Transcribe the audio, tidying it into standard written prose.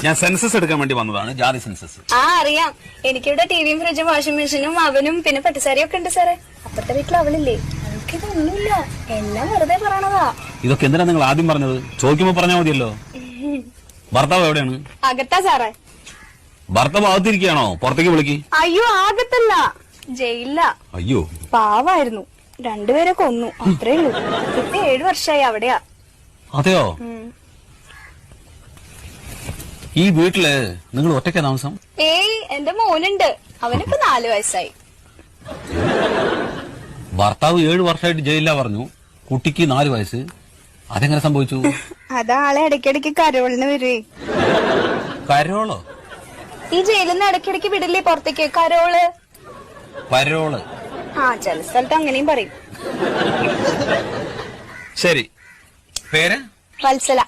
ഞാൻ സെൻസസ് എടുക്കാൻ വേണ്ടി വന്നതാണ്, ജാതി സെൻസസ്. ആ അറിയാം, എനിക്കിവിടെ ടിവിയും ഫ്രിഡ്ജും വാഷിംഗ് മെഷീനും അവനും പിന്നെ പട്ടുസാരിയും ഒക്കെ ഉണ്ട് സാറേ. അപ്പുറത്തെ വീട്ടിൽ അവളില്ലേ, അവൾക്കിതൊന്നുമില്ല, എല്ലാം വെറുതെ പറയണതാ. ഇതൊക്കെ എന്തിനാ നിങ്ങൾ ആദ്യം പറഞ്ഞത്? ചോദിക്കുമ്പോ പറഞ്ഞാൽ മതിയല്ലോ. ഭർത്താവ് എവിടെയാണ്? അകത്താ സാറേ. ഭർത്താവ് അകത്തിരിക്കുകയാണോ? പുറത്തേക്ക് വിളിക്ക്. അയ്യോ അകത്തല്ല, ജയിലില്ല. അയ്യോ പാവായിരുന്നു, രണ്ടുപേരെ കൊന്നു, അത്രേ ഉള്ളൂ. ഇപ്പൊ 7 വർഷമായി അവിടെയാ. അതെയോ? ഈ വീട്ടില് നിങ്ങൾ ഒറ്റയ്ക്ക് താമസം? ഏയ്, എന്റെ മോനുണ്ട്, അവനിപ്പോ 4 വയസ്സായി. ഭർത്താവ് 7 വർഷമായിട്ട് ജയിലിലാ പറഞ്ഞു, കുട്ടിക്ക് 4 വയസ്സ്. അതെങ്ങനെ സംഭവിച്ചു? അതാളെ ഇടയ്ക്കിടയ്ക്ക് കരോളിന് വരുവേ. കരോളോ? ഈ ജയിലിൽ നിന്ന് ഇടയ്ക്കിടയ്ക്ക് വിടില്ലേ പുറത്തേക്ക്, കരോള്. പരോള്? ആ, ചില സ്ഥലത്ത് അങ്ങനെയും പറയും. ശരി, പേര്? വത്സല.